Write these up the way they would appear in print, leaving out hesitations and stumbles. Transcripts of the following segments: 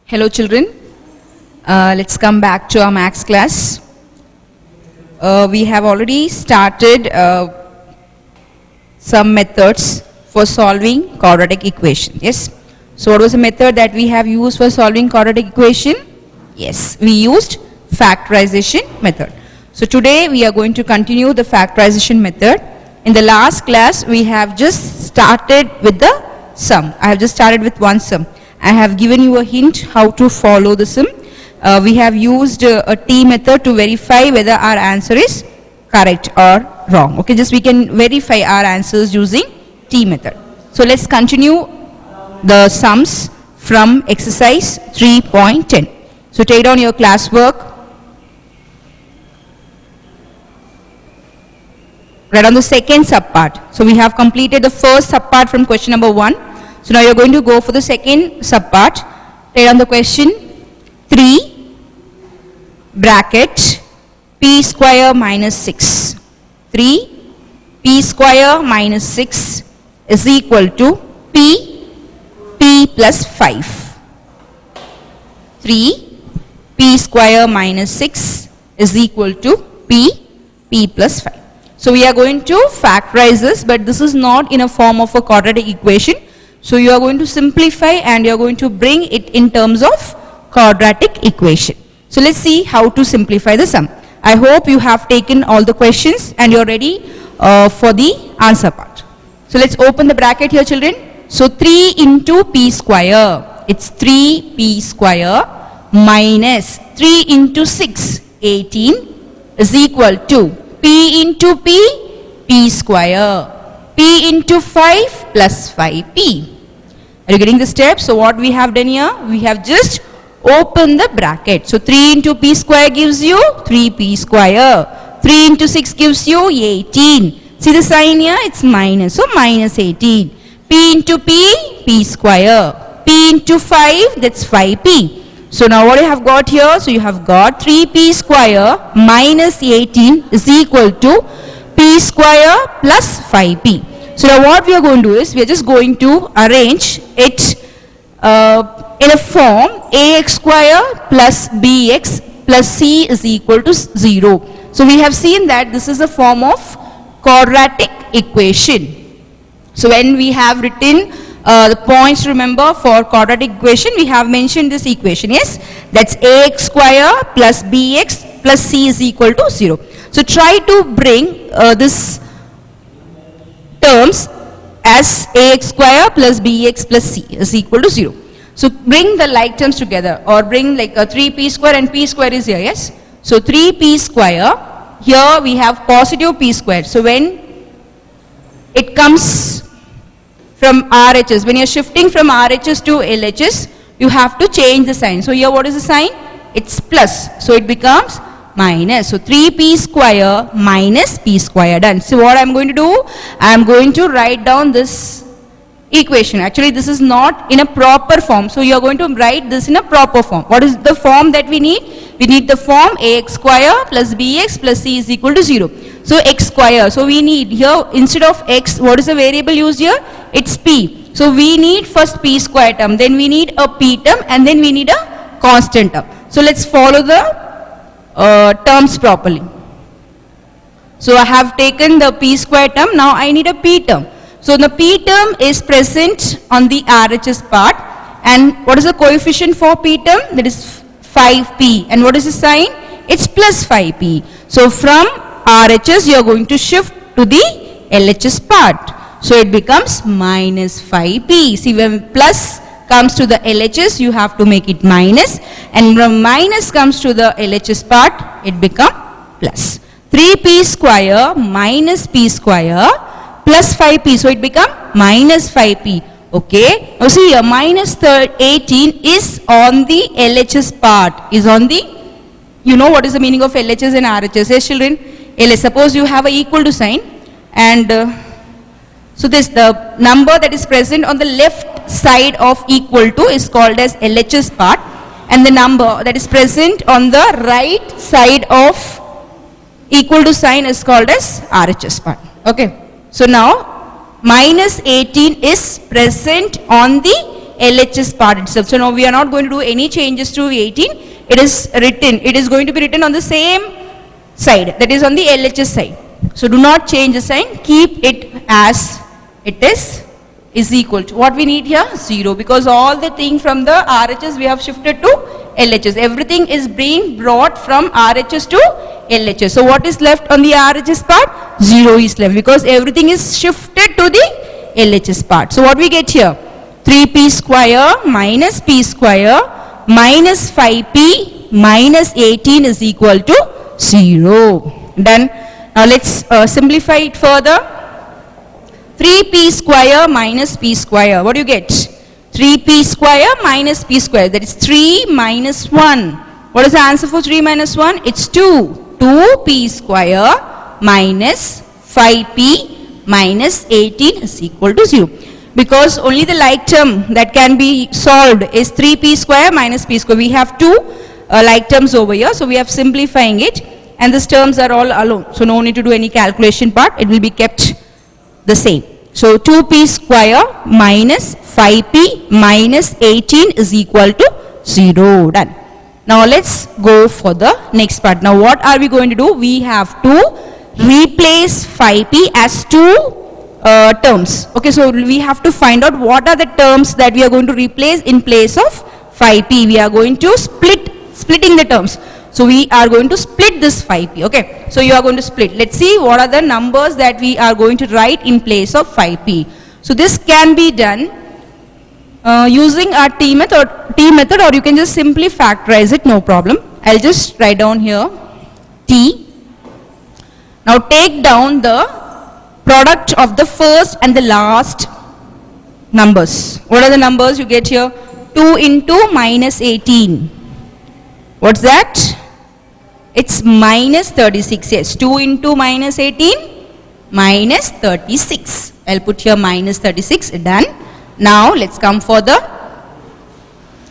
Hello children, let's come back to our maths class. We have already started some methods for solving quadratic equation. Yes. So what was the method that we have used for solving quadratic equation? Yes, we used factorization method. So today we are going to continue the factorization method. In the last class we have just started with the sum. I have just started with one sum. I have given you a hint how to follow the sum. We have used a T method to verify whether our answer is correct or wrong. Okay, just we can verify our answers using T method. So let's continue the sums from exercise 3.10. So take down your classwork. Write on the second subpart. So we have completed the first subpart from question number 1. So now you are going to go for the second subpart. Take down the question. 3 bracket p square minus 6. 3 p square minus 6 is equal to p plus 5. 3 p square minus 6 is equal to p plus 5. So we are going to factorize this, but this is not in a form of a quadratic equation. So you are going to simplify and you are going to bring it in terms of quadratic equation. So let's see how to simplify the sum. I hope you have taken all the questions and you are ready for the answer part. So let's open the bracket here, children. So 3 into p square, it's 3p square minus 3 into 6, 18 is equal to p into p square, p into 5 plus 5p. Are you getting the steps? So what we have done here, we have just opened the bracket. So 3 into p square gives you 3p square, 3 into 6 gives you 18. See the sign here, it's minus, so minus 18. P into p square, p into 5, that's 5p. So now what you have got here, so you have got 3p square minus 18 is equal to p square plus 5p. So now what we are going to do is, we are just going to arrange it in a form ax square plus bx plus c is equal to 0. So we have seen that this is a form of quadratic equation. So when we have written the points, remember, for quadratic equation, we have mentioned this equation. Yes, that's ax square plus bx plus c is equal to 0. So try to bring this terms as ax square plus bx plus c is equal to 0. So bring the like terms together, or bring like a 3p square, and p square is here. Yes, so 3p square, here we have positive p square. So when it comes from RHS, when you are shifting from RHS to LHS, you have to change the sign. So here what is the sign? It's plus, so it becomes minus. So 3p square minus p square, done. So what I am going to do, I am going to write down this equation. Actually this is not in a proper form, so you are going to write this in a proper form. What is the form that we need? We need the form ax square plus bx plus c is equal to 0. So x square, so we need here, instead of x, what is the variable used here? It's p. So we need first p square term, then we need a p term, and then we need a constant term. So let's follow the terms properly. So I have taken the p square term, now I need a p term. So the p term is present on the RHS part, and what is the coefficient for p term? That is 5p, and what is the sign? It's plus 5p. So from RHS you are going to shift to the LHS part, so it becomes minus 5p. See, when plus comes to the LHS, you have to make it minus, and when minus comes to the LHS part, it becomes plus. 3p square minus p square plus 5p, so it becomes minus 5p. Okay, now see here, minus 18 is on the LHS part, is on the, you know what is the meaning of LHS and RHS? Yes children, LHS, suppose you have a equal to sign, and so this, the number that is present on the left side of equal to is called as LHS part, and the number that is present on the right side of equal to sign is called as RHS part. Okay, so now minus 18 is present on the LHS part itself. So now we are not going to do any changes to 18. It is going to be written on the same side, that is on the LHS side. So do not change the sign, keep it as it is equal to, what we need here? 0, because all the thing from the RHS we have shifted to LHS. Everything is being brought from RHS to LHS. So what is left on the RHS part? 0 is left, because everything is shifted to the LHS part. So what we get here? 3p square minus p square minus 5p minus 18 is equal to 0. Done. Now let's simplify it further. 3p square minus p square. What do you get? 3p square minus p square. That is 3 minus 1. What is the answer for 3 minus 1? It's 2. 2p square minus 5p minus 18 is equal to 0. Because only the like term that can be solved is 3p square minus p square. We have two like terms over here. So we are simplifying it. And these terms are all alone. So no need to do any calculation part. It will be kept the same. So 2p square minus 5p minus 18 is equal to 0. Done. Now let's go for the next part. Now what are we going to do? We have to replace 5p as two terms. Okay, so we have to find out what are the terms that we are going to replace in place of 5p. We are going to splitting the terms. So we are going to split this 5p. Okay, so you are going to split. Let's see what are the numbers that we are going to write in place of 5p. So this can be done using our T method, or you can just simply factorize it, no problem. I'll just write down here T. Now take down the product of the first and the last numbers. What are the numbers you get here? 2 into minus 18. What's that? It's minus 36. Yes, 2 into minus 18, minus 36. I'll put here minus 36. Done. Now let's come for the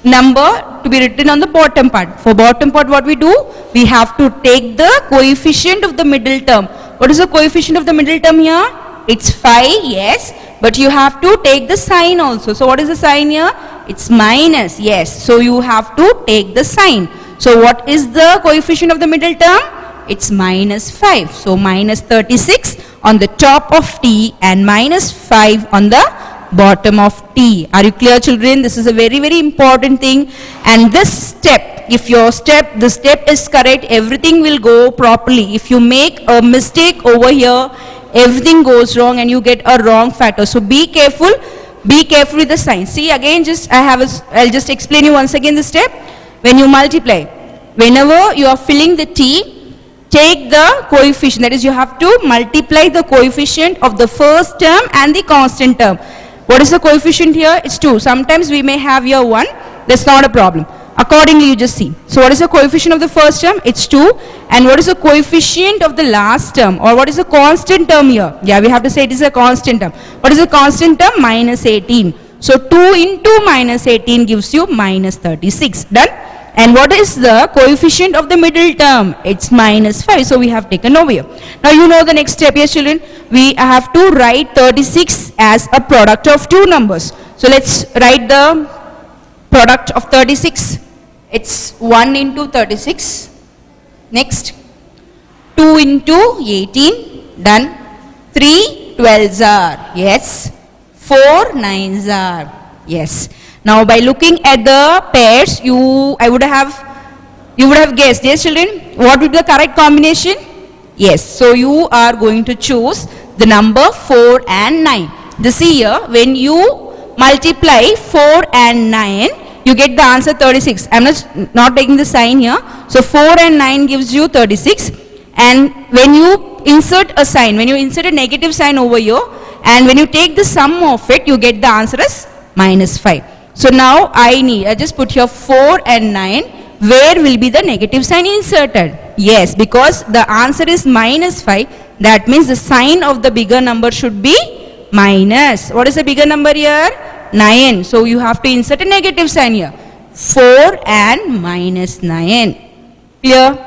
number to be written on the bottom part. For bottom part, what we do? We have to take the coefficient of the middle term. What is the coefficient of the middle term here? It's 5, yes. But you have to take the sign also. So what is the sign here? It's minus, yes. So you have to take the sign. So what is the coefficient of the middle term? It's minus 5. So minus 36 on the top of T and minus 5 on the bottom of T. Are you clear, children? This is a very, very important thing. And this step, if the step is correct, everything will go properly. If you make a mistake over here, everything goes wrong and you get a wrong factor. So be careful. Be careful with the sign. See again, I'll just explain you once again the step. When you multiply, whenever you are filling the T, take the coefficient. That is, you have to multiply the coefficient of the first term and the constant term. What is the coefficient here? It's 2. Sometimes we may have here 1. That's not a problem. Accordingly, you just see. So what is the coefficient of the first term? It's 2. And what is the coefficient of the last term? Or what is the constant term here? Yeah, we have to say it is a constant term. What is the constant term? Minus 18. So 2 into minus 18 gives you minus 36. Done? And what is the coefficient of the middle term? It's minus 5. So we have taken over here. Now you know the next step, yes children. We have to write 36 as a product of two numbers. So let's write the product of 36. It's 1 into 36. Next. 2 into 18. Done. 3 12s are. Yes. 4 9s are. Yes. Now by looking at the pairs, you would have guessed, yes children, what would be the correct combination? Yes, so you are going to choose the number 4 and 9. This here, when you multiply 4 and 9, you get the answer 36. I am not taking the sign here. So 4 and 9 gives you 36. And when you insert a sign, when you insert a negative sign over here, and when you take the sum of it, you get the answer as minus 5. So now I just put here 4 and 9. Where will be the negative sign inserted? Yes, because the answer is minus 5. That means the sign of the bigger number should be minus. What is the bigger number here? 9. So you have to insert a negative sign here. 4 and minus 9. Clear?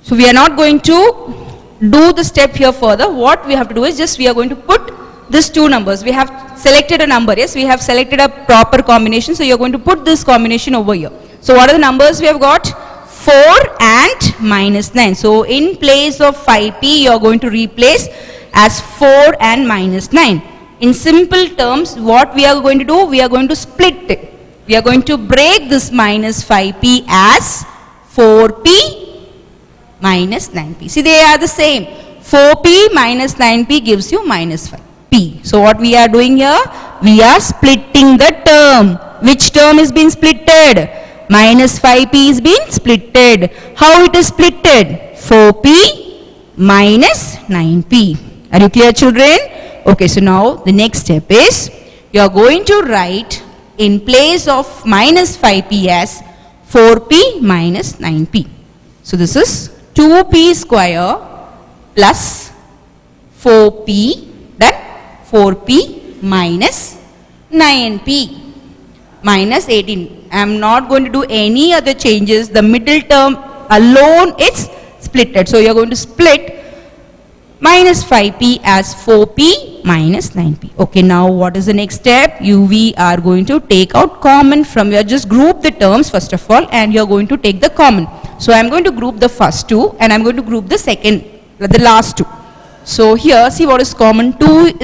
So we are not going to do the step here further. What we have to do is just we are going to put these two numbers. We have selected a number. Yes, we have selected a proper combination. So you're going to put this combination over here. So what are the numbers we have got? 4 and minus 9. So in place of 5p, you're going to replace as 4 and minus 9. In simple terms, what we are going to do? We are going to split it. We are going to break this minus 5p as 4p minus 9p. See, they are the same. 4p minus 9p gives you minus 5p. So what we are doing here? We are splitting the term. Which term is being splitted? Minus 5p is being splitted. How it is splitted? 4p minus 9p. Are you clear, children? Okay, so now the next step is you are going to write in place of minus 5p as 4p minus 9p. So this is 2p square plus 4p, then 4p minus 9p minus 18. I am not going to do any other changes. The middle term alone is splitted. So you are going to split minus 5p as 4p minus 9p. Okay, now what is the next step? We are going to take out common from here. Just group the terms first of all, and you are going to take the common. So I am going to group the first two, and I am going to group the last two. So here, see what is common. 2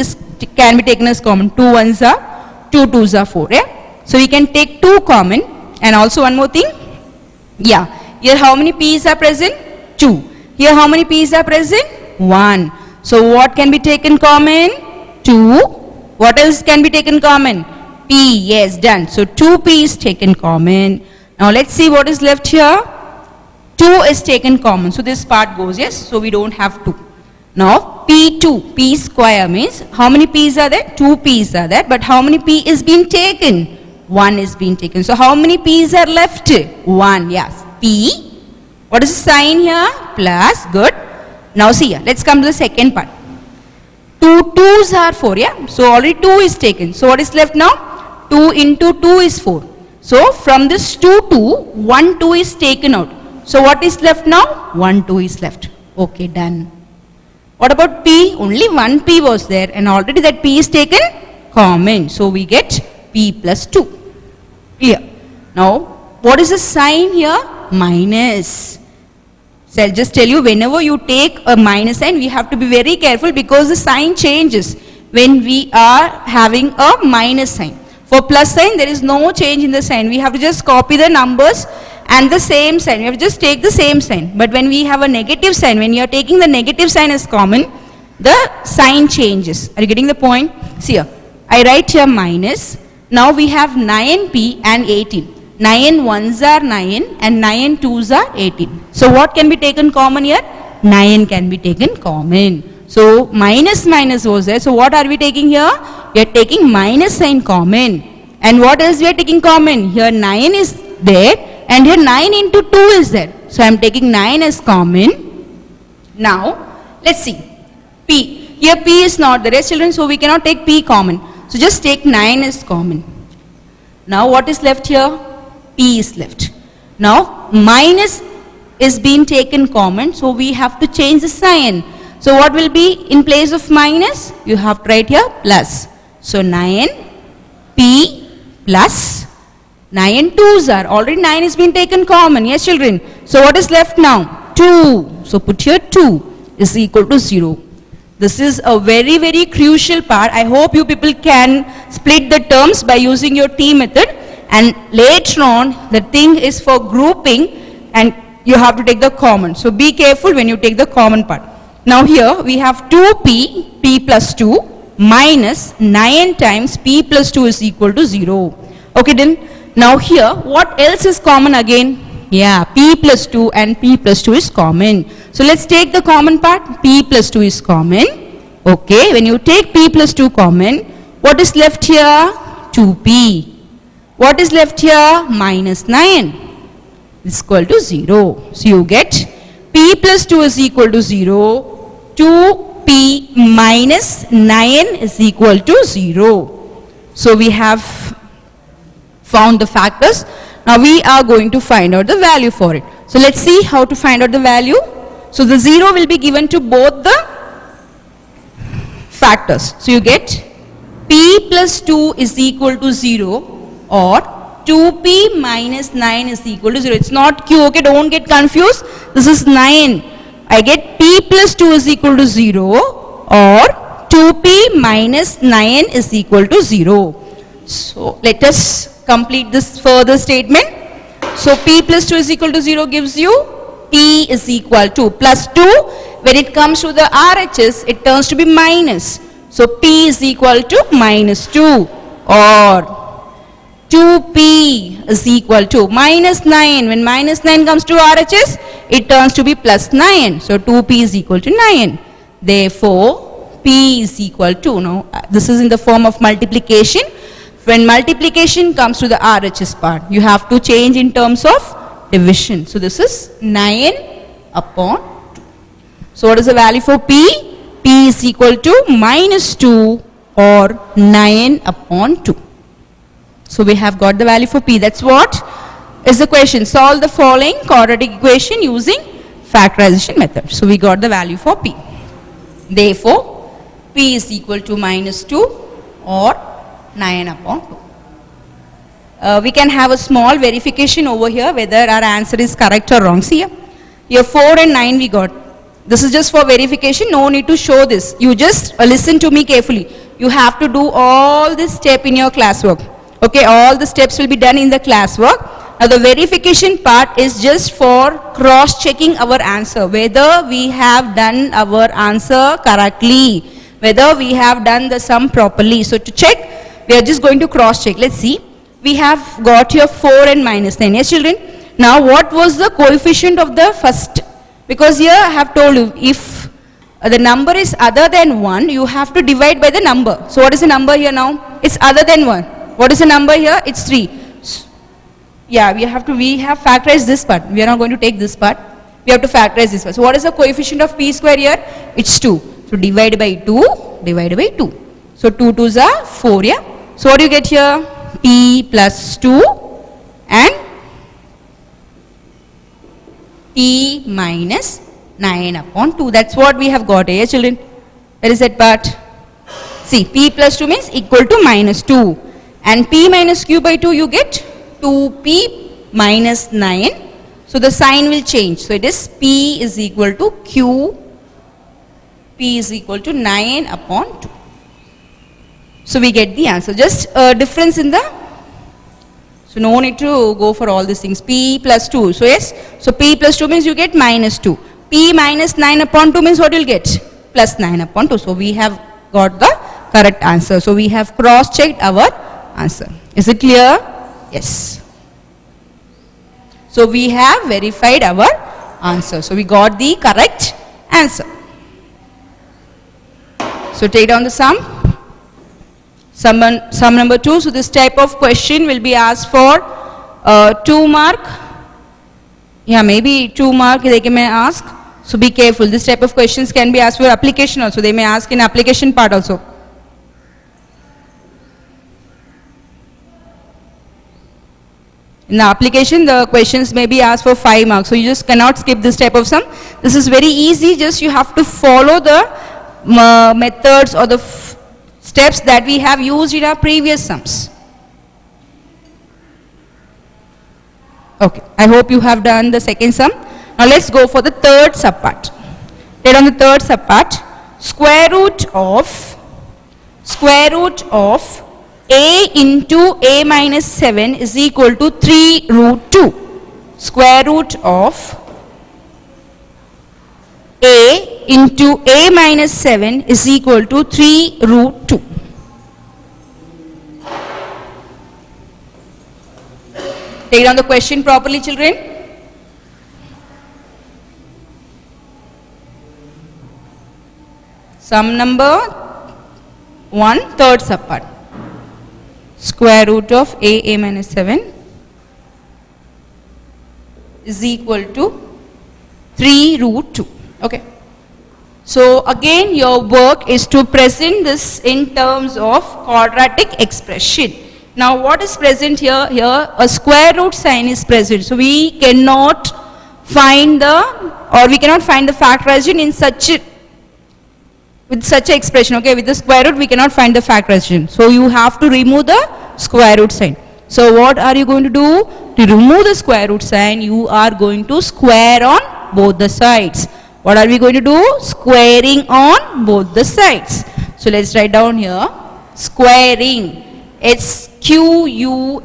can be taken as common. 2 ones are 2 twos are 4. Yeah. So we can take 2 common, and also one more thing. Yeah. Here how many p's are present? 2. Here how many p's are present? 1. So what can be taken common? 2. What else can be taken common? P. Yes, done. So 2p is taken common. Now let's see what is left here. 2 is taken common. So this part goes, yes. So we don't have 2. Now p2. P square means how many p's are there? 2 p's are there. But how many p is being taken? 1 is being taken. So how many p's are left? 1. Yes. P. What is the sign here? Plus. Good. Now see here, let's come to the second part. 2 2s are 4, yeah? So already 2 is taken. So what is left now? 2 into 2 is 4. So from this 2 2, 1 2 is taken out. So what is left now? 1 2 is left. Okay, done. What about p? Only 1 p was there, and already that p is taken common. So we get p plus 2. Clear. Now what is the sign here? Minus. So I'll just tell you, whenever you take a minus sign, we have to be very careful because the sign changes when we are having a minus sign. For plus sign, there is no change in the sign. We have to just copy the numbers and the same sign. We have to just take the same sign. But when we have a negative sign, when you are taking the negative sign as common, the sign changes. Are you getting the point? See here, I write here minus. Now we have 9p and 18. 9 ones are 9 and 9 twos are 18. So what can be taken common here? 9 can be taken common. So minus minus was there. So what are we taking here? We are taking minus sign common. And what else we are taking common? Here 9 is there and here 9 into 2 is there. So I am taking 9 as common. Now let's see. P. Here P is not there, yes, children, so we cannot take P common. So just take 9 as common. Now what is left here? P is left. Now minus is being taken common, so we have to change the sign. So what will be in place of minus? You have to write here plus. So 9 P plus 9 twos are already 9 is being taken common. Yes, children. So what is left now? 2. So put here 2 is equal to 0. This is a very, very crucial part. I hope you people can split the terms by using your T method. And later on, the thing is for grouping and you have to take the common. So be careful when you take the common part. Now here we have 2p, p plus 2 minus 9 times p plus 2 is equal to 0. Okay then, now here what else is common again? Yeah, p plus 2 and p plus 2 is common. So let's take the common part. P plus 2 is common. Okay, when you take p plus 2 common, what is left here? 2p. What is left here? Minus 9 is equal to 0. So you get p plus 2 is equal to 0. 2p minus 9 is equal to 0. So we have found the factors. Now we are going to find out the value for it. So let's see how to find out the value. So the 0 will be given to both the factors. So you get p plus 2 is equal to 0 or 2p minus 9 is equal to 0. It's not q, okay, don't get confused. This is 9. I get p plus 2 is equal to 0 or 2p minus 9 is equal to 0. So let us complete this further statement. So p plus 2 is equal to 0 gives you p is equal to plus 2. When it comes to the RHS, it turns to be minus. So p is equal to minus 2 or 2p is equal to minus 9. When minus 9 comes to RHS, it turns to be plus 9. So 2p is equal to 9. Therefore, p is equal to, now this is in the form of multiplication. When multiplication comes to the RHS part, you have to change in terms of division. So this is 9 upon 2. So what is the value for p? P is equal to minus 2 or 9 upon 2. So we have got the value for p. That's what is the question. Solve the following quadratic equation using factorization method. So we got the value for p. Therefore, p is equal to minus 2 or 9 upon 2. We can have a small verification over here whether our answer is correct or wrong. See here 4 and 9 we got. This is just for verification. No need to show this. You just listen to me carefully. You have to do all this step in your classwork. Okay, all the steps will be done in the classwork. Now the verification part is just for cross-checking our answer, whether we have done our answer correctly, whether we have done the sum properly. So to check, we are just going to cross-check. Let's see. We have got here 4 and minus 9. Yes, children? Now what was the coefficient of the first? Because here I have told you, if the number is other than 1, you have to divide by the number. So what is the number here now? It's other than 1. What is the number here? It's 3. Yeah, we have factorized this part. We are not going to take this part. We have to factorize this part. So what is the coefficient of p square here? It's 2. So divide by 2, divide by 2. So 2 2s are 4, yeah? So what do you get here? P plus 2 and p minus 9 upon 2. That's what we have got here, children. Where is that part? See, p plus 2 means equal to minus 2. And p minus q by 2 you get 2p minus 9. So the sign will change. So it is p is equal to q, p is equal to 9 upon 2. So we get the answer. Just a difference in the, so no need to go for all these things. P plus 2. So yes, so p plus 2 means you get minus 2. P minus 9 upon 2 means what you'll get? Plus 9 upon 2. So we have got the correct answer. So we have cross-checked our answer. Is it clear? Yes. So we have verified our answer. So we got the correct answer. So take down the sum. Sum number 2. So this type of question will be asked for 2 mark. Yeah, maybe 2 mark they may ask. So be careful. This type of questions can be asked for application also. They may ask in application part also. In the application, the questions may be asked for 5 marks. So you just cannot skip this type of sum. This is very easy. Just you have to follow the methods or the steps that we have used in our previous sums. Okay. I hope you have done the second sum. Now let's go for the third subpart. Then on the third subpart, square root of a into a minus 7 is equal to 3 root 2. Square root of a into a minus 7 is equal to 3 root 2. Take down the question properly, children. Sum number 1, third subpart. Square root of a minus 7 is equal to 3 root 2. Okay. So again your work is to present this in terms of quadratic expression. Now what is present here? Here a square root sign is present. So we cannot find the factorization in such with such an expression, okay, with the square root we cannot find the factorization. So you have to remove the square root sign. So what are you going to do? To remove the square root sign, you are going to square on both the sides. What are we going to do? Squaring on both the sides. So let's write down here, squaring. It's Q-U-A-R-I-N-G,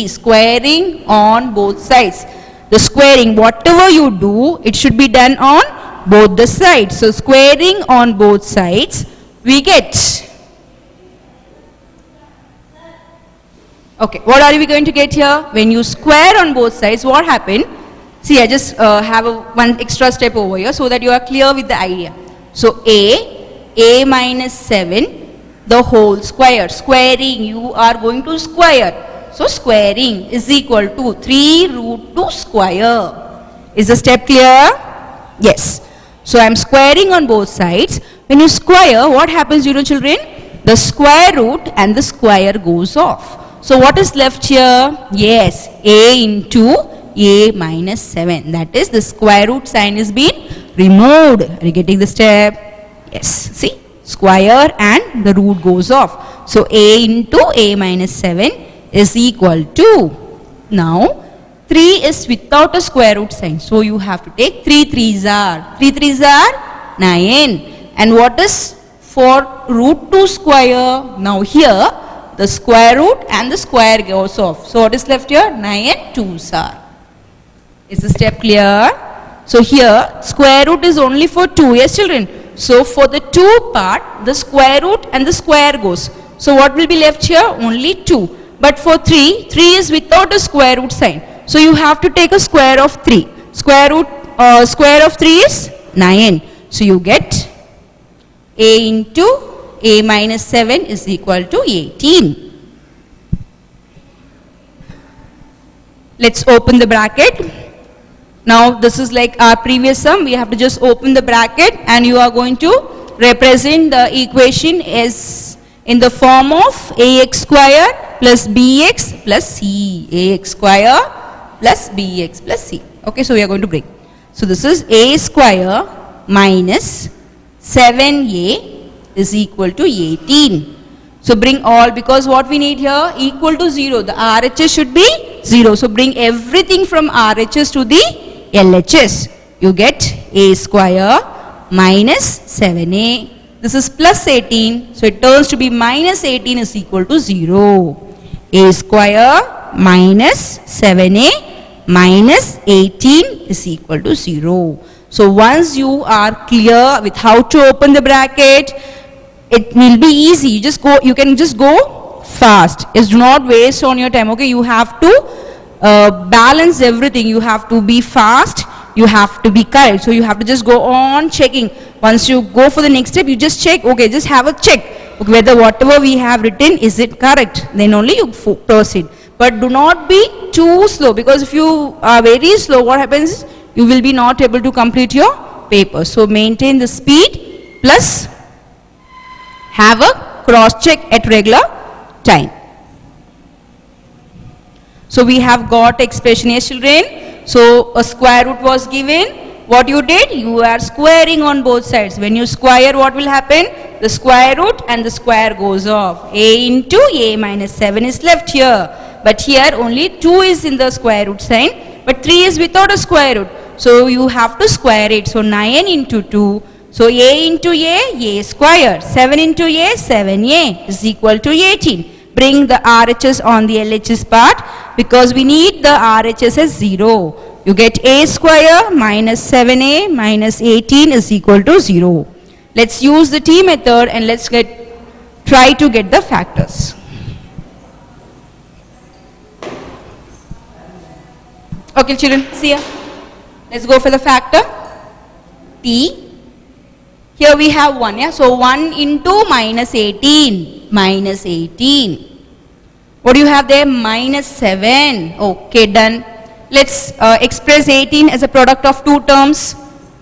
squaring on both sides. The squaring, whatever you do, it should be done on both the sides. So squaring on both sides, we get, okay, what are we going to get here? When you square on both sides, what happened? See, I just have one extra step over here so that you are clear with the idea. So a minus 7, the whole square. Squaring, you are going to square. So squaring is equal to 3 root 2 square. Is the step clear? Yes. So I am squaring on both sides. When you square, what happens, you know children? The square root and the square goes off. So what is left here? Yes, a into a minus 7. That is, the square root sign is being removed. Are you getting the step? Yes. See, square and the root goes off. So a into a minus 7 is equal to, now 3 is without a square root sign. So you have to take 3 3s are. 3 3s are 9. And what is for root 2 square? Now here the square root and the square goes off. So what is left here? 9 and 2s are. Is the step clear? So here square root is only for 2. Yes children? So for the 2 part, the square root and the square goes. So what will be left here? Only 2. But for 3, 3 is without a square root sign. So you have to take a square of 3. Square of 3 is 9. So you get a into a minus 7 is equal to 18. Let's open the bracket. Now this is like our previous sum. We have to just open the bracket and you are going to represent the equation as in the form of ax square plus bx plus c. Ax square plus bx plus c. Okay, so we are going to bring. So this is a square minus 7a is equal to 18. So bring all, because what we need here, equal to 0. The RHS should be 0. So bring everything from RHS to the LHS. You get a square minus 7a. This is plus 18. So it turns to be minus 18 is equal to 0. A square minus 7a minus 18 is equal to 0. So once you are clear with how to open the bracket, it will be easy. You can just go fast. It's do not waste on your time. Okay, you have to balance everything. You have to be fast. You have to be correct. So you have to just go on checking. Once you go for the next step, you just check. Okay, just have a check. Okay, whether whatever we have written, is it correct? Then only you proceed. But do not be too slow, because if you are very slow, what happens? You will be not able to complete your paper. So maintain the speed plus have a cross check at regular time. So we have got expression, yes children. So a square root was given. What you did? You are squaring on both sides. When you square, what will happen? The square root and the square goes off. A into a minus 7 is left here. But here only 2 is in the square root sign. But 3 is without a square root. So you have to square it. So 9 into 2. So a into a square. 7 into a, 7a is equal to 18. Bring the RHS on the LHS part, because we need the RHS as 0. You get a square minus 7a minus 18 is equal to 0. Let's use the T method and let's try to get the factors. Okay children, see ya. Let's go for the factor. T. Here we have 1, yeah. So 1 into minus 18. Minus 18. What do you have there? Minus 7. Okay, done. Let's express 18 as a product of two terms.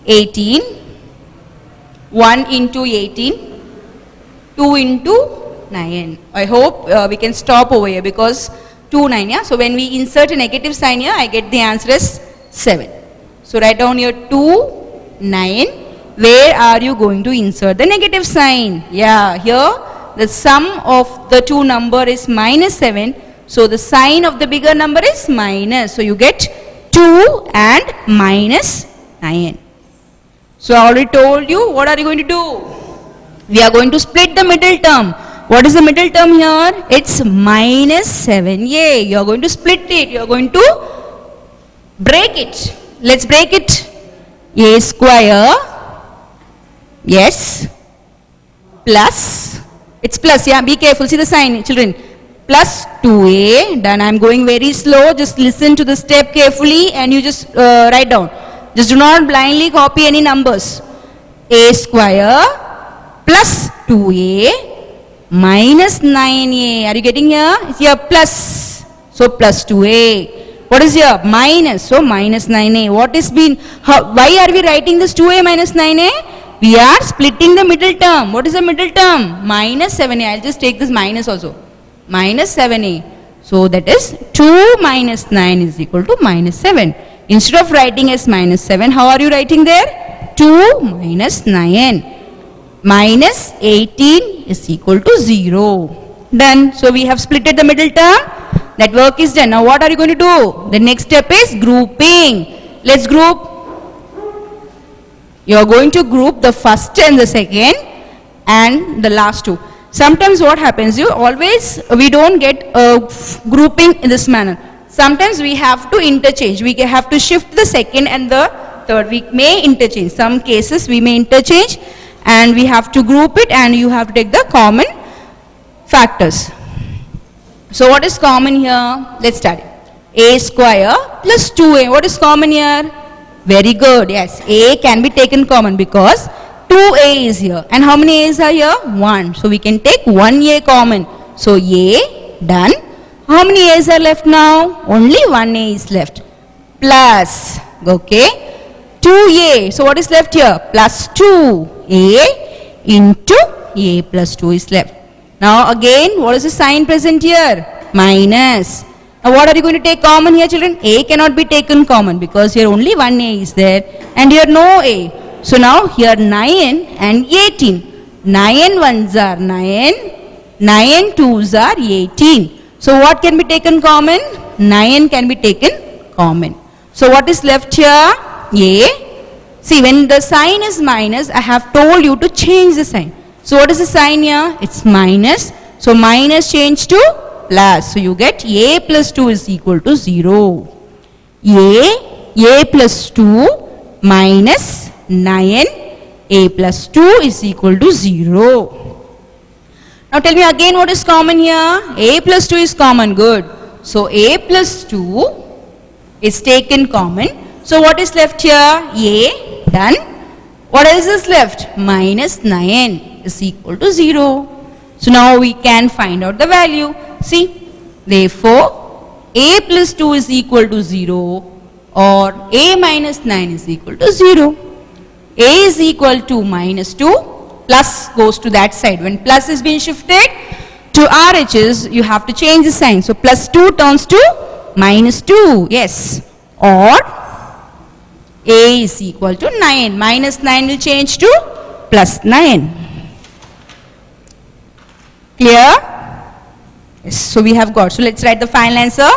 18. 1 into 18. 2 into 9. I hope we can stop over here, because 2, 9, yeah. So when we insert a negative sign here, I get the answer as 7. So write down here 2, 9 where are you going to insert the negative sign? Yeah, here the sum of the two number is minus 7. So the sign of the bigger number is minus. So you get 2 and minus 9. So I already told you, what are you going to do? We are going to split the middle term. What is the middle term here? It's minus 7a. You are going to split it. You are going to break it. Let's break it. A square, yes, plus, it's plus, yeah, be careful, see the sign, children, plus 2a, done. I'm going very slow, just listen to the step carefully and you just write down. Just do not blindly copy any numbers. A square plus 2a minus 9a, are you getting here? It's here plus, so plus 2a. What is here? Minus. So minus 9a. What is been? Why are we writing this 2a minus 9a? We are splitting the middle term. What is the middle term? Minus 7a. I'll just take this minus also. Minus 7a. So that is 2 minus 9 is equal to minus 7. Instead of writing as minus 7, how are you writing there? 2 minus 9. Minus 18 is equal to 0. Done. So we have splitted the middle term. That work is done. Now what are you going to do? The next step is grouping. Let's group. You are going to group the first and the second and the last two. Sometimes what happens, we don't get grouping in this manner. Sometimes we have to interchange. We have to shift the second and the third. We may interchange. Some cases we may interchange and we have to group it and you have to take the common factors. So what is common here? Let's start. A square plus 2a. What is common here? Very good. Yes, a can be taken common because 2a is here. And how many a's are here? 1. So we can take 1a common. So a, done. How many a's are left now? Only 1a is left. Plus, okay, 2a. So what is left here? Plus 2a into a plus 2 is left. Now again, what is the sign present here? Minus. Now what are you going to take common here, children? A cannot be taken common because here only 1a is there and here no a. So now here 9 and 18. 9 ones are 9, 9 twos are 18. So what can be taken common? 9 can be taken common. So what is left here? A. See, when the sign is minus, I have told you to change the sign. So what is the sign here? It's minus. So minus change to plus. So you get a plus 2 is equal to 0. A plus 2 minus 9, a plus 2 is equal to 0. Now tell me again what is common here? A plus 2 is common. Good. So a plus 2 is taken common. So what is left here? A, done. What else is left? Minus 9 is equal to 0. So now we can find out the value. See, therefore, a plus 2 is equal to 0 or a minus 9 is equal to 0. A is equal to minus 2, plus goes to that side. When plus is being shifted to RHS, you have to change the sign. So plus 2 turns to minus 2, yes. Or a is equal to 9. Minus 9 will change to plus 9. Clear? Yes, so we have got. So let's write the final answer.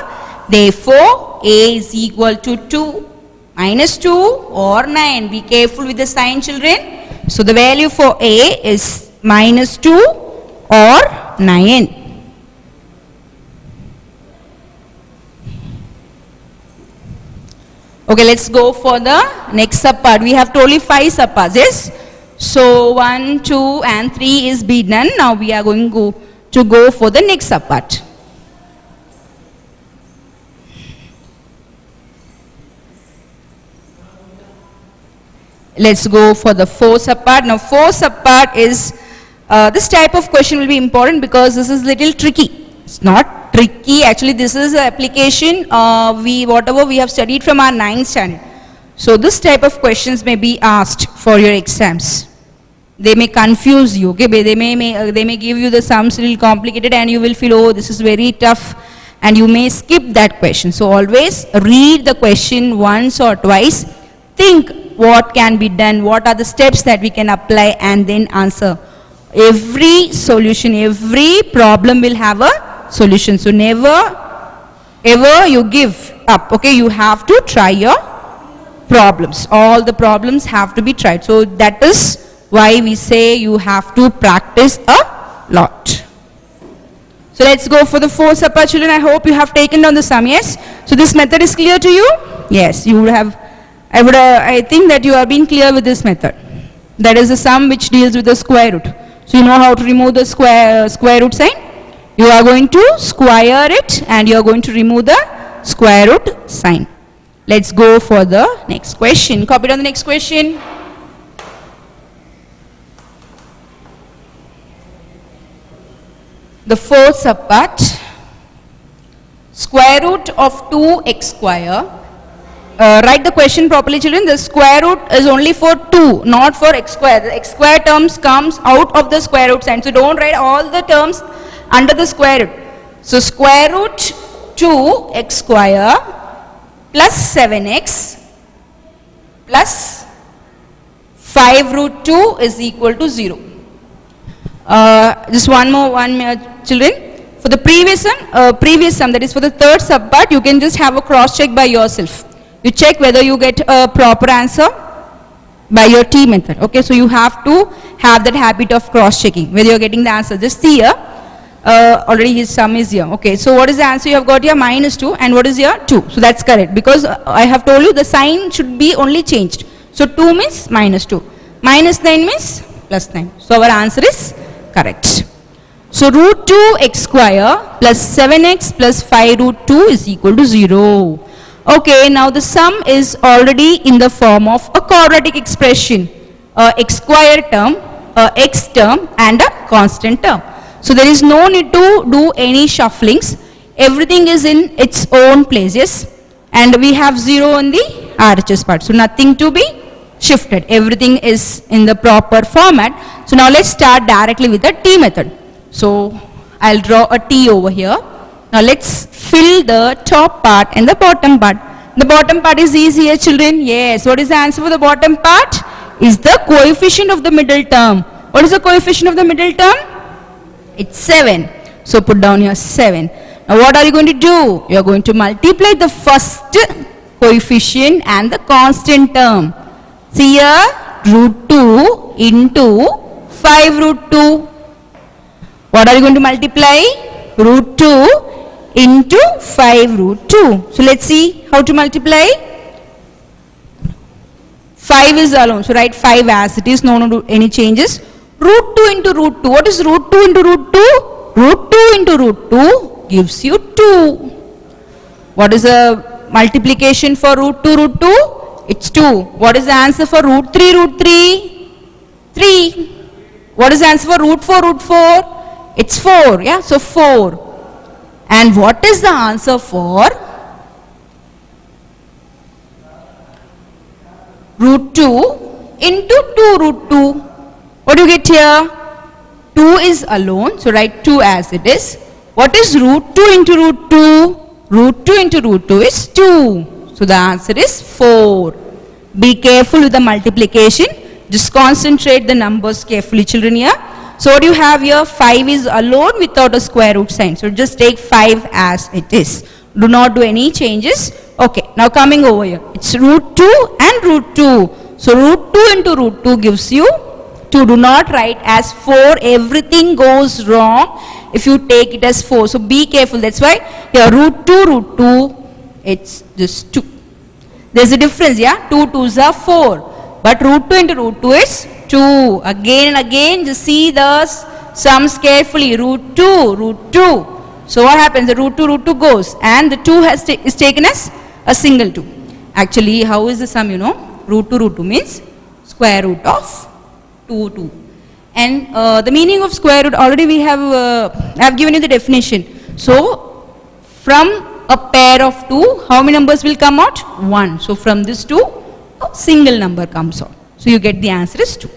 Therefore, a is equal to 2, minus 2 or 9. Be careful with the sign, children. So the value for a is minus 2 or 9. Okay, let's go for the next subpart. We have totally 5 subparts, yes? So 1, 2 and 3 is be done. Now we are going to go for the next subpart. Let's go for the 4th subpart. Now 4th subpart is, this type of question will be important because this is little tricky. It's not tricky, actually this is an application, whatever we have studied from our 9th standard. So this type of questions may be asked for your exams. They may confuse you, okay? They may give you the sums a little complicated and you will feel, oh, this is very tough, and you may skip that question. So always read the question once or twice. Think what can be done, what are the steps that we can apply, and then answer. Every solution, every problem will have a solution. So never ever you give up, okay? You have to try your problems. All the problems have to be tried. So that is why we say you have to practice a lot. So let's go for the fourth supper, children. I hope you have taken down the sum, yes? So this method is clear to you? Yes, you would have. I think that you are being clear with this method. That is the sum which deals with the square root. So you know how to remove the square root sign? You are going to square it and you are going to remove the square root sign. Let's go for the next question. Copy down the next question. The fourth subpart, square root of 2x square. Write the question properly, children. The square root is only for 2, not for x square. The x square terms comes out of the square root sign. So don't write all the terms under the square root. So square root 2x square plus 7x plus 5 root 2 is equal to 0. Just one more children. For the previous sum, that is for the third subpart, you can just have a cross check by yourself. You check whether you get a proper answer by your T method. Okay, so you have to have that habit of cross checking whether you are getting the answer. Just see here, already his sum is here. Okay, so what is the answer you have got here? -2, and what is here? 2. So that's correct, because I have told you the sign should be only changed. So 2 means -2, -9 means +9. So our answer is correct. So root 2x square plus 7x plus 5 root 2 is equal to 0. Okay, now the sum is already in the form of a quadratic expression, x square term, x term and a constant term. So there is no need to do any shufflings. Everything is in its own places and we have 0 on the RHS part. So nothing to be shifted. Everything is in the proper format. So now let's start directly with the T method. So I'll draw a T over here. Now let's fill the top part and the bottom part. The bottom part is easier, children. Yes. What is the answer for the bottom part? Is the coefficient of the middle term. What is the coefficient of the middle term? It's 7. So put down here 7. Now what are you going to do? You are going to multiply the first coefficient and the constant term. See here, root 2 into 5 root 2. What are you going to multiply? Root 2 into 5 root 2. So let's see how to multiply. 5 is alone. So write 5 as it is. No any changes. Root 2 into root 2. What is root 2 into root 2? Root 2 into root 2 gives you 2. What is the multiplication for root 2 root 2? It's 2. What is the answer for root 3 root 3? 3. What is the answer for root 4 root 4? It's 4. Yeah, so 4. And what is the answer for root 2 into 2 root 2? What do you get here? 2 is alone, so write 2 as it is. What is root 2 into root 2? Root 2 into root 2 is 2. So the answer is 4. Be careful with the multiplication. Just concentrate the numbers carefully, children, here. So what you have here, 5 is alone without a square root sign. So just take 5 as it is. Do not do any changes. Okay, now coming over here. It's root 2 and root 2. So root 2 into root 2 gives you 2. Do not write as 4. Everything goes wrong if you take it as 4. So be careful. That's why here root 2, it's just 2. There's a difference, yeah? 2 2s are 4. But root 2 into root 2 is 2. Again and again, just see the sums carefully. Root 2. So what happens? The root 2 goes and the 2 is taken as a single 2. Actually, how is the sum, you know? Root 2 means square root of 2. And the meaning of square root, already we have given you the definition. So from a pair of 2, how many numbers will come out? 1. So from this 2, a single number comes out. So you get the answer is 2.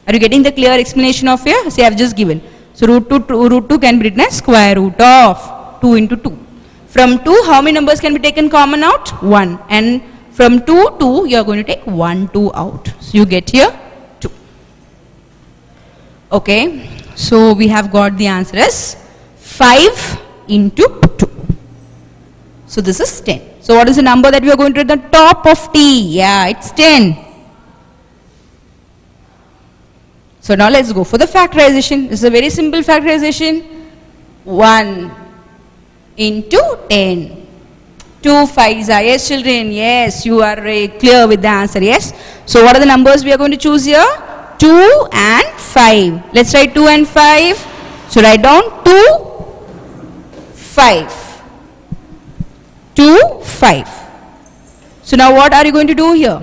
Are you getting the clear explanation of here? See, I have just given. So root 2 can be written as square root of 2 into 2. From 2, how many numbers can be taken common out? 1. And from 2, 2, you are going to take 1, 2 out. So you get here 2. Okay, so we have got the answer as 5 into 2. So this is 10. So what is the number that we are going to at the top of T? Yeah, it's 10. So now let's go for the factorization. This is a very simple factorization. 1 into 10. 2 5s are, yes children, yes, you are clear with the answer, yes. So what are the numbers we are going to choose here? 2 and 5. Let's write 2 and 5. So write down 2, 5. 2, 5. So now what are you going to do here?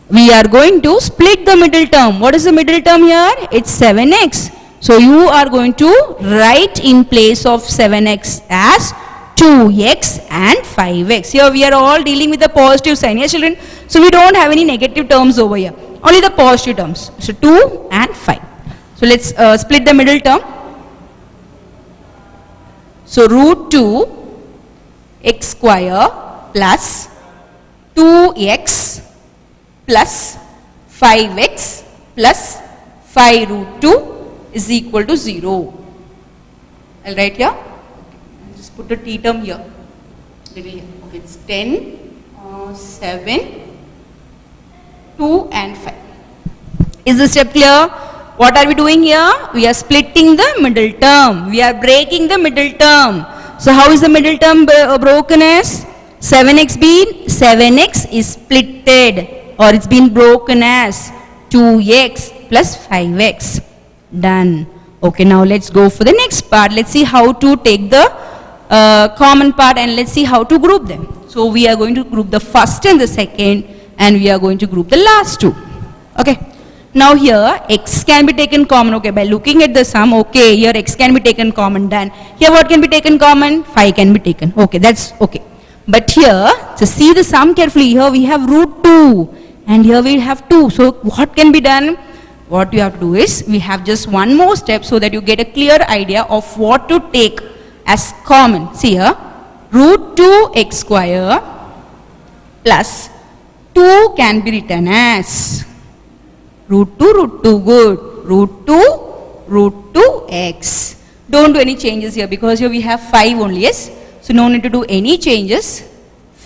We are going to split the middle term. What is the middle term here? It's 7x. So you are going to write in place of 7x as 2x and 5x. Here we are all dealing with the positive sign. Yes children? So we don't have any negative terms over here. Only the positive terms. So 2 and 5. So let's split the middle term. So root 2 x square plus 2x plus 5x plus 5 root 2 is equal to 0. I'll write here. Just put a t term here. Okay, it's 10, 7, 2 and 5. Is the step clear? What are we doing here? We are splitting the middle term. We are breaking the middle term. So how is the middle term broken as? 7x is splitted, or it's been broken as 2x plus 5x. Done. Okay, now let's go for the next part. Let's see how to take the common part and let's see how to group them. So we are going to group the first and the second, and we are going to group the last two. Okay. Now here x can be taken common. Okay, by looking at the sum, okay, here x can be taken common. Done. Here what can be taken common? 5 can be taken. Okay, that's okay. But here, so see the sum carefully. Here we have root 2 and here we have 2. So what can be done? What you have to do is, we have just one more step so that you get a clear idea of what to take as common. See here, root 2x square plus 2 can be written as root 2, good, root 2x. Don't do any changes here because here we have 5 only, yes. So no need to do any changes.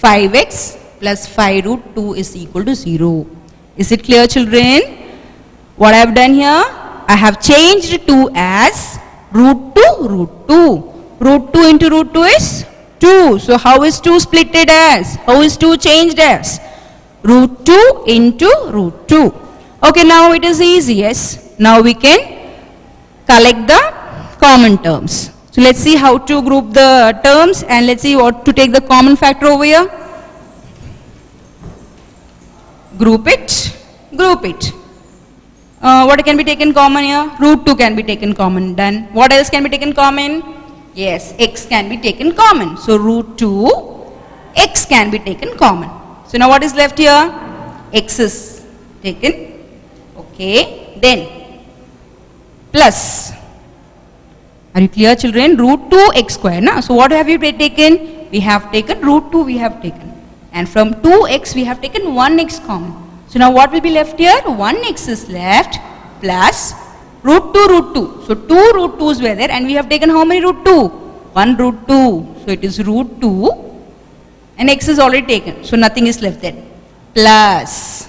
5x plus 5 root 2 is equal to 0. Is it clear children? What I have done here? I have changed 2 as root 2, root 2. Root 2 into root 2 is 2. So how is 2 splitted as? How is 2 changed as? Root 2 into root 2. Okay, now it is easy, yes. Now we can collect the common terms. So let's see how to group the terms and let's see what to take the common factor over here. Group it, group it. What can be taken common here? Root 2 can be taken common. Done. What else can be taken common? Yes, x can be taken common. So root 2, x can be taken common. So now what is left here? X is taken. Okay, then plus, are you clear children? Root 2x square, na? So what have you taken? We have taken root 2 we have taken, and from 2x we have taken 1x common. So now what will be left here? 1x is left plus root 2 root 2. So 2 root 2's were there and we have taken how many root 2? 1 root 2. So it is root 2 and x is already taken. So nothing is left there. Plus,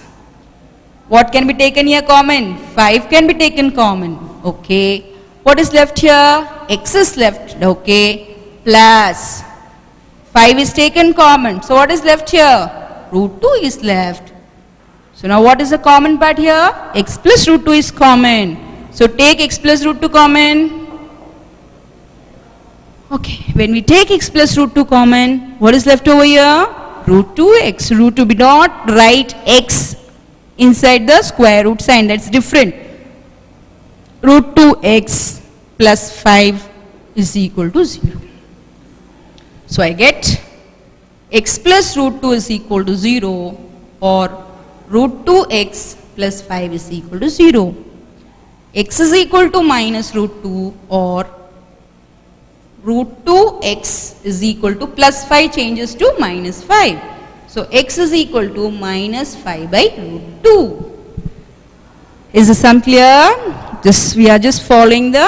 what can be taken here common? 5 can be taken common. Okay. What is left here? X is left. Okay. Plus, 5 is taken common. So what is left here? Root 2 is left. So now what is the common part here? X plus root 2 is common. So take x plus root 2 common. Okay. When we take x plus root 2 common, what is left over here? Root 2x. Root 2, we not write x inside the square root sign. That's different. Root 2x plus 5 is equal to 0. So I get x plus root 2 is equal to 0 or root 2x plus 5 is equal to 0. X is equal to minus root 2 or root 2x is equal to plus 5 changes to minus 5. So x is equal to minus 5 by root 2. Is the sum clear? We are just following the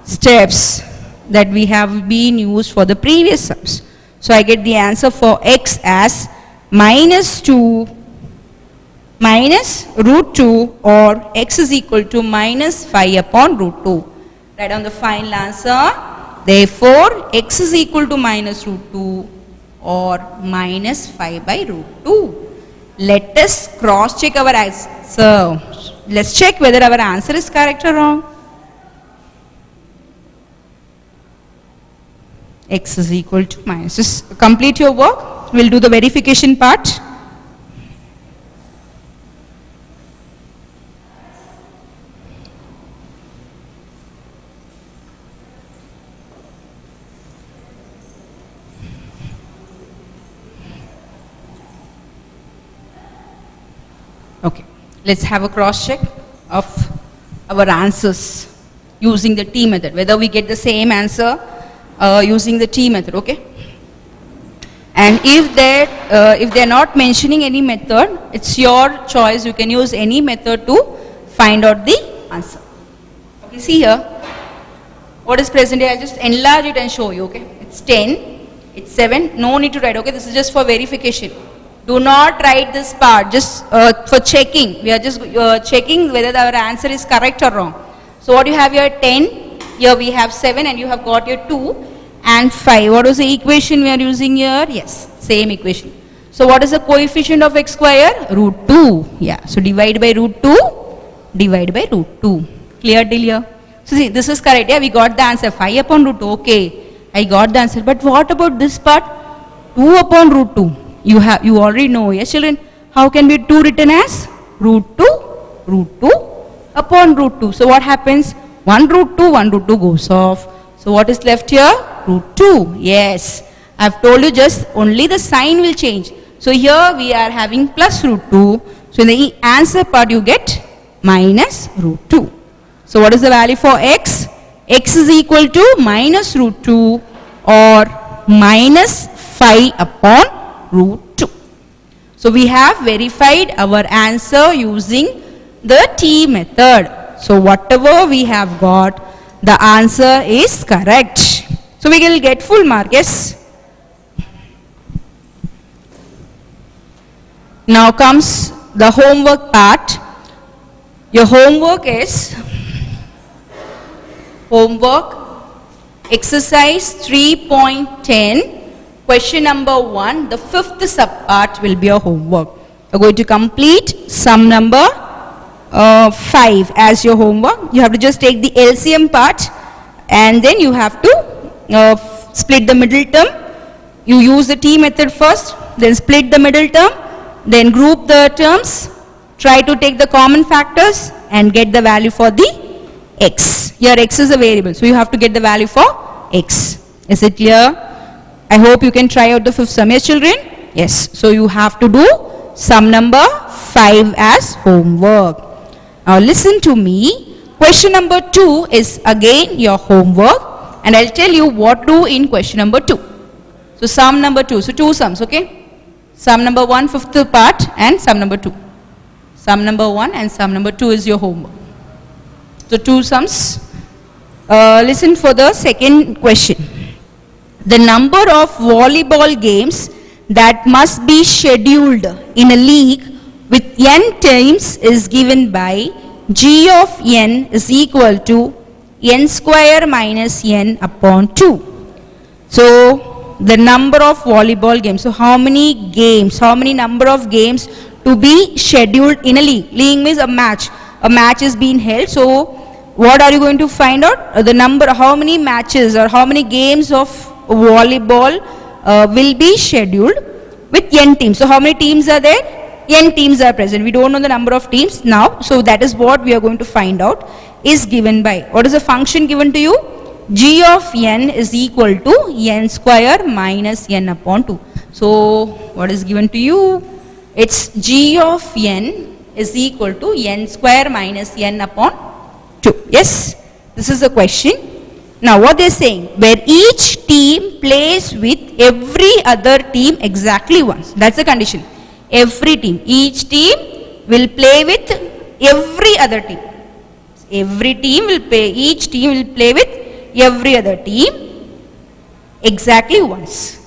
steps that we have been used for the previous sums. So I get the answer for x as minus 2 minus root 2, or x is equal to minus 5 upon root 2. Write down the final answer. Therefore, x is equal to minus root 2 or minus 5 by root 2. Let us cross check our answer. Let's check whether our answer is correct or wrong. X is equal to minus. Just complete your work. We'll do the verification part. Okay, let's have a cross check of our answers using the T method, whether we get the same answer using the T method, okay? And if they're not mentioning any method, it's your choice. You can use any method to find out the answer. Okay, see here, what is present here? I just enlarge it and show you, okay? It's 10, it's 7, no need to write, okay? This is just for verification. Do not write this part, just for checking. We are just checking whether our answer is correct or wrong. So what you have here, 10, here we have 7, and you have got your 2 and 5. What was the equation we are using here? Yes, same equation. So what is the coefficient of x square? Root 2. Yeah, so divide by root 2, divide by root 2. Clear till here? So see, this is correct. Yeah, we got the answer, 5 upon root 2. Okay, I got the answer. But what about this part? 2 upon root 2. You already know, yes children, how can be 2 written as? Root 2 upon root 2. So what happens? 1 root 2 goes off. So what is left here? Root 2. Yes, I have told you, just only the sign will change. So here we are having plus root 2. So in the answer part you get minus root 2. So what is the value for x? X is equal to minus root 2 or minus 5 upon root 2. So we have verified our answer using the T method. So whatever we have got, the answer is correct. So we will get full mark, yes. Now comes the homework part. Your homework is exercise 3.10. Question number 1, the 5th subpart will be your homework. You're going to complete sum number 5 as your homework. You have to just take the LCM part and then you have to split the middle term. You use the T method first, then split the middle term, then group the terms, try to take the common factors and get the value for the x. Here x is a variable, so you have to get the value for x. Is it clear? I hope you can try out the 5th sum, yes children? Yes, so you have to do sum number 5 as homework. Now listen to me. Question number 2 is again your homework, and I'll tell you what to do in question number 2. So sum number 2, so 2 sums, okay? Sum number 1, 5th part, and sum number 2. Sum number 1 and sum number 2 is your homework. So 2 sums. Listen for the second question. The number of volleyball games that must be scheduled in a league with n teams is given by g of n is equal to n square minus n upon 2. So the number of volleyball games. So how many number of games to be scheduled in a league? League means a match. A match is being held. So what are you going to find out? The number, how many matches or how many games of volleyball will be scheduled with n teams. So how many teams are there? N teams are present. We don't know the number of teams now. So that is what we are going to find out, is given by, what is the function given to you? G of n is equal to n square minus n upon 2. So what is given to you? It's G of n is equal to n square minus n upon 2. Yes, this is the question. Now what they are saying, where each team plays with every other team exactly once. That's the condition. Every team, each team will play with every other team. Every team will play, each team will play with every other team exactly once.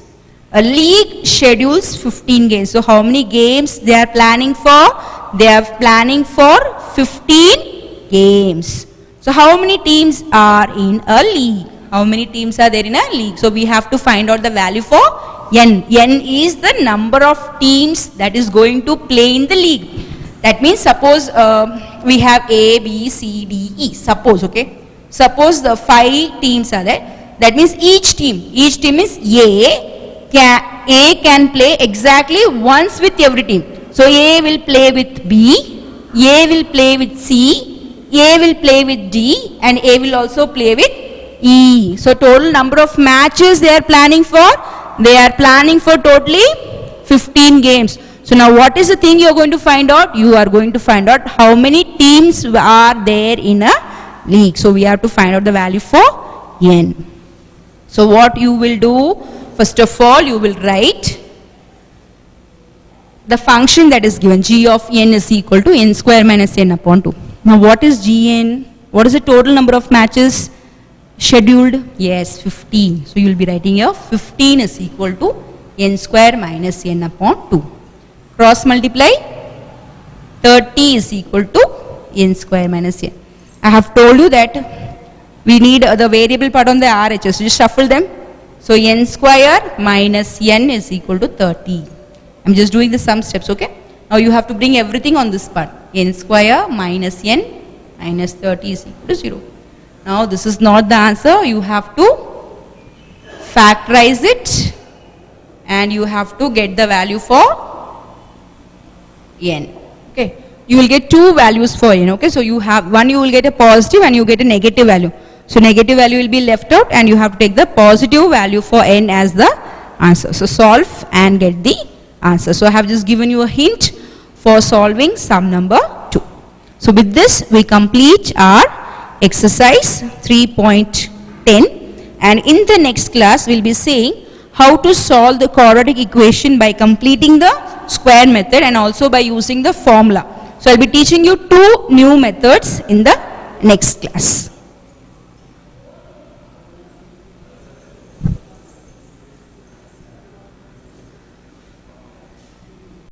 A league schedules 15 games. So how many games they are planning for? They are planning for 15 games. So how many teams are in a league? How many teams are there in a league? So we have to find out the value for n. N is the number of teams that is going to play in the league. That means suppose we have A, B, C, D, E. Suppose, okay. Suppose the 5 teams are there. That means each team is A can play exactly once with every team. So A will play with B, A will play with C, A will play with D, and A will also play with E. So total number of matches they are planning for? They are planning for totally 15 games. So now what is the thing you are going to find out? You are going to find out how many teams are there in a league. So we have to find out the value for n. So what you will do? First of all, you will write the function that is given. G of n is equal to n square minus n upon 2. Now what is Gn? What is the total number of matches scheduled? Yes, 15. So you will be writing here 15 is equal to n square minus n upon 2. Cross multiply, 30 is equal to n square minus n. I have told you that we need the variable part on the RHS. So just shuffle them. So n square minus n is equal to 30. I'm just doing the sum steps, okay? Now you have to bring everything on this part. N square minus n minus 30 is equal to 0. Now this is not the answer. You have to factorize it and you have to get the value for n. Okay, you will get 2 values for n. Okay, so you have one, you will get a positive and you get a negative value. So negative value will be left out and you have to take the positive value for n as the answer. So solve and get the answer. So I have just given you a hint for solving sum number 2. So with this we complete our exercise 3.10, and in the next class we'll be seeing how to solve the quadratic equation by completing the square method and also by using the formula. So I'll be teaching you 2 new methods in the next class.